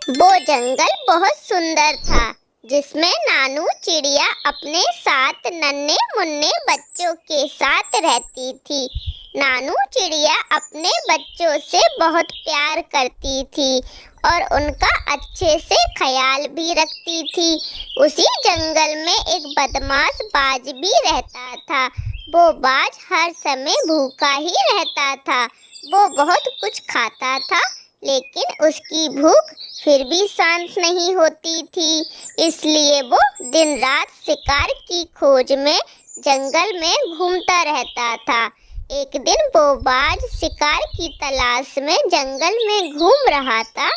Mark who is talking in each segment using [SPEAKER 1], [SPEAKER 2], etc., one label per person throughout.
[SPEAKER 1] वो जंगल बहुत सुंदर था जिसमें नानू चिड़िया अपने साथ नन्हे मुन्ने बच्चों के साथ रहती थी। नानू चिड़िया अपने बच्चों से बहुत प्यार करती थी और उनका अच्छे से ख्याल भी रखती थी। उसी जंगल में एक बदमाश बाज भी रहता था। वो बाज हर समय भूखा ही रहता था। वो बहुत कुछ खाता था लेकिन उसकी भूख फिर भी शांत नहीं होती थी, इसलिए वो दिन रात शिकार की खोज में जंगल में घूमता रहता था। एक दिन वो बाज शिकार की तलाश में जंगल में घूम रहा था।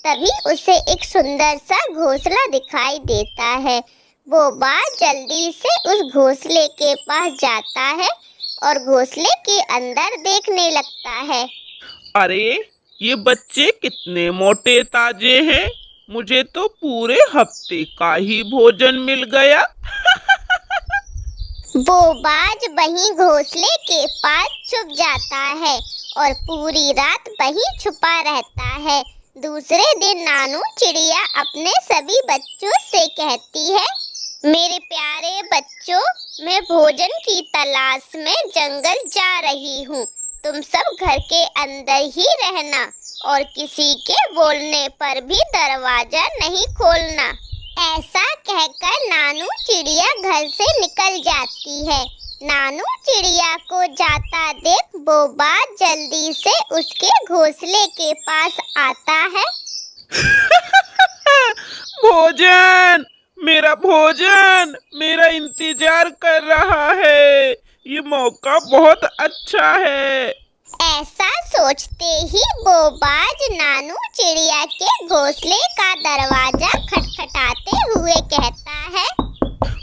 [SPEAKER 1] तभी उसे एक सुंदर सा घोंसला दिखाई देता है। वो बाज जल्दी से उस घोंसले के पास जाता है और घोंसले के अंदर देखने लगता है।
[SPEAKER 2] अरे ये बच्चे कितने मोटे ताजे हैं। मुझे तो पूरे हफ्ते का ही भोजन मिल गया।
[SPEAKER 1] वो बाज वहीं घोंसले के पास छुप जाता है और पूरी रात वहीं छुपा रहता है। दूसरे दिन नानू चिड़िया अपने सभी बच्चों से कहती है, मेरे प्यारे बच्चों, मैं भोजन की तलाश में जंगल जा रही हूँ। तुम सब घर के अंदर ही रहना और किसी के बोलने पर भी दरवाजा नहीं खोलना। ऐसा कहकर नानू चिड़िया घर से निकल जाती है। नानू चिड़िया को जाता देख वो बाज जल्दी से उसके घोंसले के पास आता है।
[SPEAKER 2] भोजन, मेरा भोजन मेरा इंतजार कर रहा है। ये मौका बहुत अच्छा है।
[SPEAKER 1] ऐसा सोचते ही वो बाज नानू चिड़िया के घोंसले का दरवाजा खटखटाते हुए कहता है,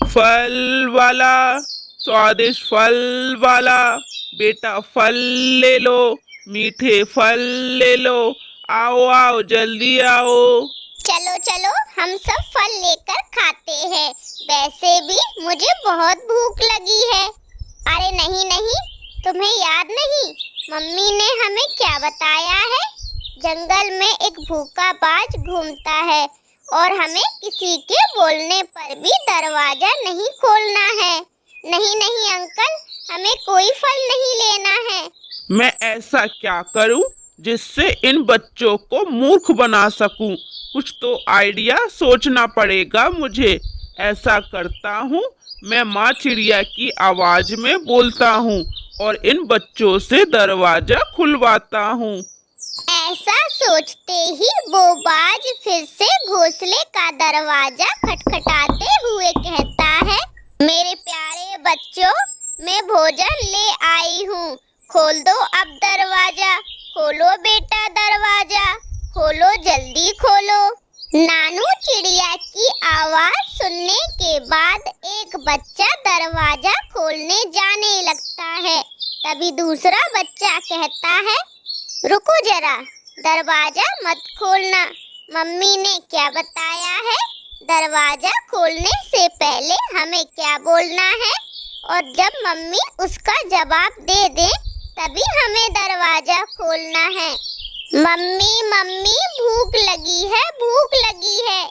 [SPEAKER 2] फल वाला, स्वादिष्ट फल वाला, बेटा फल ले लो, मीठे फल ले लो, आओ आओ जल्दी आओ।
[SPEAKER 1] चलो चलो हम सब फल लेकर खाते हैं। वैसे भी मुझे बहुत भूख लगी है। अरे नहीं नहीं, तुम्हें याद नहीं मम्मी ने हमें क्या बताया है? जंगल में एक भूखा बाज घूमता है और हमें किसी के बोलने पर भी दरवाजा नहीं खोलना है। नहीं नहीं अंकल, हमें कोई फल नहीं लेना है।
[SPEAKER 2] मैं ऐसा क्या करूं जिससे इन बच्चों को मूर्ख बना सकूं? कुछ तो आइडिया सोचना पड़ेगा मुझे। ऐसा करता हूं, मैं माँ चिड़िया की आवाज में बोलता हूँ और इन बच्चों से दरवाजा खुलवाता हूँ।
[SPEAKER 1] ऐसा सोचते ही वो बाज फिर से घोंसले का दरवाजा खटखटाते हुए कहता है, मेरे प्यारे बच्चों, मैं भोजन ले आई हूँ। खोल दो अब दरवाजा। खोलो बेटा दरवाजा, खोलो जल्दी खोलो। नानू चिड़िया की आवाज सुनने के बाद एक बच्चा दरवाजा खोलने जाने लगता है। तभी दूसरा बच्चा कहता है, रुको जरा, दरवाजा मत खोलना। मम्मी ने क्या बताया है? दरवाजा खोलने से पहले हमें क्या बोलना है? और जब मम्मी उसका जवाब दे दे तभी हमें दरवाजा खोलना है। मम्मी मम्मी, भूख लगी है, भूख लगी है।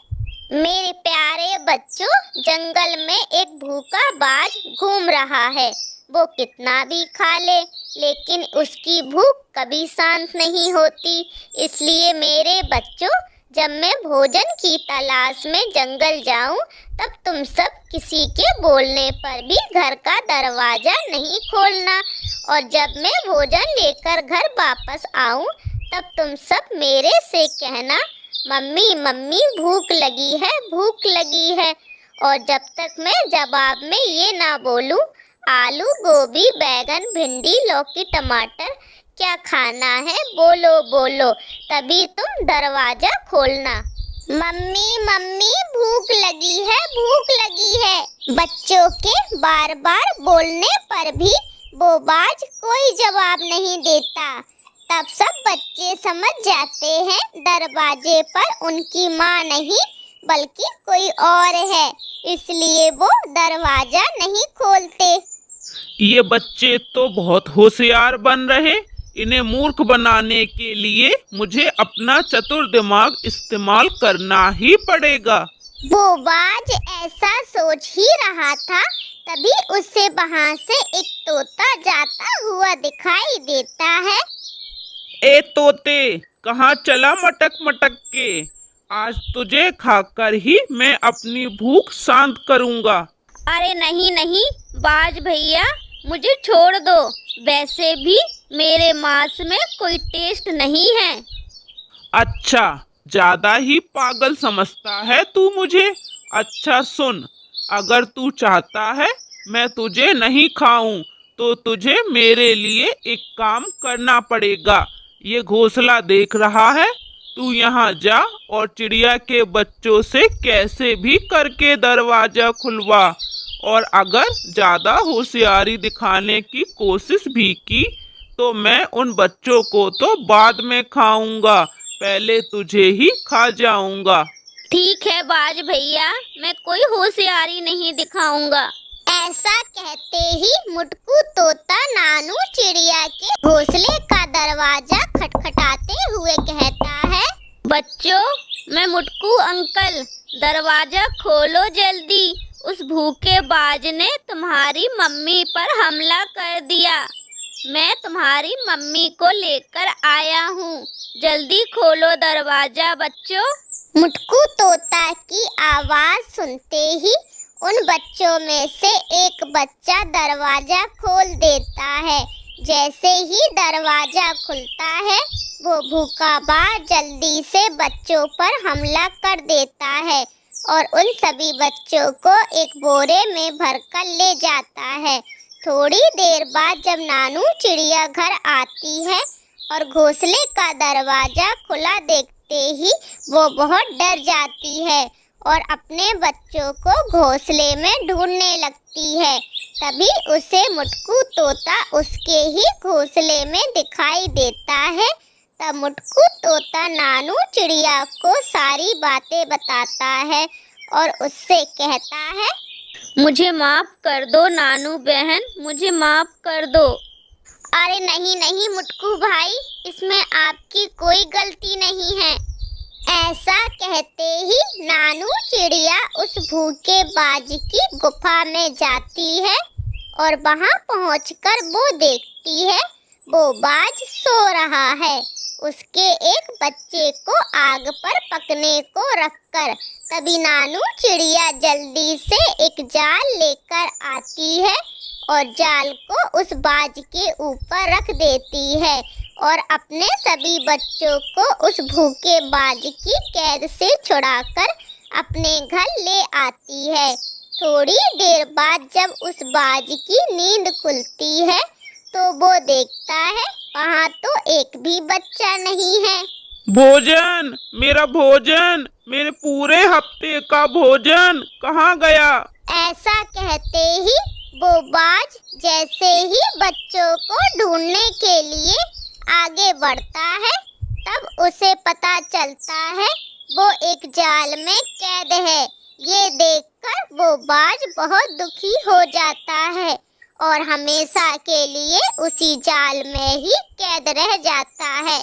[SPEAKER 1] मेरे प्यारे बच्चों, जंगल में एक भूखा बाज घूम रहा है। वो कितना भी खा ले लेकिन उसकी भूख कभी शांत नहीं होती। इसलिए मेरे बच्चों, जब मैं भोजन की तलाश में जंगल जाऊं तब तुम सब किसी के बोलने पर भी घर का दरवाजा नहीं खोलना। और जब मैं भोजन लेकर घर वापस आऊं तब तुम सब मेरे से कहना, मम्मी मम्मी, भूख लगी है, भूख लगी है। और जब तक मैं जवाब में ये ना बोलूं, आलू गोभी बैगन भिंडी लौकी टमाटर क्या खाना है, बोलो बोलो, तभी तुम दरवाजा खोलना। मम्मी मम्मी, भूख लगी है, भूख लगी है। बच्चों के बार बार बोलने पर भी वो बाज कोई जवाब नहीं देता। तब सब बच्चे समझ जाते हैं दरवाजे पर उनकी माँ नहीं बल्कि कोई और है, इसलिए वो दरवाजा नहीं खोलते।
[SPEAKER 2] ये बच्चे तो बहुत होशियार बन रहे। इन्हें मूर्ख बनाने के लिए मुझे अपना चतुर दिमाग इस्तेमाल करना ही पड़ेगा।
[SPEAKER 1] बोबाज ऐसा सोच ही रहा था, तभी उसे वहां से एक तोता जाता हुआ दिखाई देता है।
[SPEAKER 2] ए तोते, कहाँ चला मटक मटक के? आज तुझे खाकर ही मैं अपनी भूख शांत करूंगा।
[SPEAKER 3] अरे नहीं नहीं बाज भैया, मुझे छोड़ दो। वैसे भी मेरे मांस में कोई टेस्ट नहीं है।
[SPEAKER 2] अच्छा, ज्यादा ही पागल समझता है तू मुझे। अच्छा सुन, अगर तू चाहता है मैं तुझे नहीं खाऊं तो तुझे मेरे लिए एक काम करना पड़ेगा। ये घोंसला देख रहा है? तू यहाँ जा और चिड़िया के बच्चों से कैसे भी करके दरवाजा खुलवा। और अगर ज्यादा होशियारी दिखाने की कोशिश भी की तो मैं उन बच्चों को तो बाद में खाऊंगा, पहले तुझे ही खा जाऊंगा।
[SPEAKER 3] ठीक है बाज भैया, मैं कोई होशियारी नहीं दिखाऊंगा।
[SPEAKER 1] ऐसा कहते ही मुटकू तोता नानू चिड़िया के घोंसले का दरवाजा खटखटाते हुए कहता है,
[SPEAKER 3] बच्चों, मैं मुटकू अंकल, दरवाजा खोलो जल्दी। उस भूखे बाज ने तुम्हारी मम्मी पर हमला कर दिया। मैं तुम्हारी मम्मी को लेकर आया हूँ, जल्दी खोलो दरवाजा बच्चों।
[SPEAKER 1] मुटकू तोता की आवाज सुनते ही उन बच्चों में से एक बच्चा दरवाजा खोल देता है। जैसे ही दरवाजा खुलता है, वो भूखा बाज जल्दी से बच्चों पर हमला कर देता है और उन सभी बच्चों को एक बोरे में भरकर ले जाता है। थोड़ी देर बाद जब नानू चिड़िया घर आती है और घोंसले का दरवाजा खुला देखते ही वो बहुत डर जाती है और अपने बच्चों को घोंसले में ढूंढने लगती है। तभी उसे मुटकू तोता उसके ही घोंसले में दिखाई देता है। तब मुटकू तोता नानू चिड़िया को सारी बातें बताता है और उससे कहता है,
[SPEAKER 3] मुझे माफ कर दो नानू बहन, मुझे माफ कर दो।
[SPEAKER 1] अरे नहीं नहीं मुटकू भाई, इसमें आपकी कोई गलती नहीं है। ऐसा कहते ही नानू चिड़िया उस भूखे बाज की गुफा में जाती है और वहां पहुंचकर वो देखती है वो बाज सो रहा है। उसके एक बच्चे को आग पर पकने को रखकर तभी नानू चिड़िया जल्दी से एक जाल लेकर आती है और जाल को उस बाज के ऊपर रख देती है और अपने सभी बच्चों को उस भूखे बाज की कैद से छुड़ाकर अपने घर ले आती है। थोड़ी देर बाद जब उस बाज की नींद खुलती है तो वो देखता है वहाँ तो एक भी बच्चा नहीं है।
[SPEAKER 2] भोजन, मेरा भोजन, मेरे पूरे हफ्ते का भोजन कहाँ गया?
[SPEAKER 1] ऐसा कहते ही वो बाज जैसे ही बच्चों को ढूंढने के लिए आगे बढ़ता है, तब उसे पता चलता है वो एक जाल में कैद है। ये देखकर वो बाज बहुत दुखी हो जाता है और हमेशा के लिए उसी जाल में ही कैद रह जाता है।